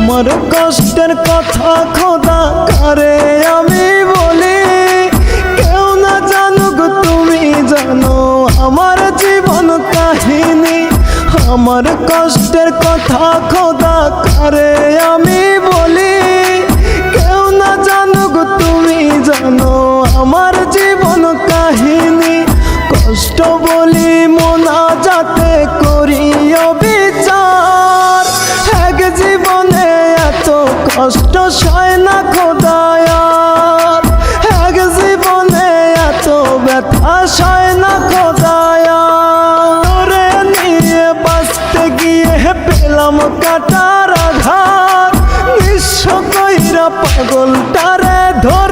আমার কষ্টের কথা খোদা কারে আমি বলি, কেউ না জানুক তুমি জানো আমার জীবন কাহিনী। আমার কষ্টের কথা খোদা কারে আমি বলি, কেউ না জানুক তুমি জানো আমার জীবন কাহিনী। কষ্ট বলি মোনাজাতে করি বিচার, এক জীবনে এত কষ্ট সয় না খোদায়ার, এক জীবনে এত ব্যথা সয় না খোদায়ার। তোরে নিয়ে বাঁচতে গিয়ে পেলাম কাটার আঘাত, নিঃস্ব কইরা পাগলটারে ধরে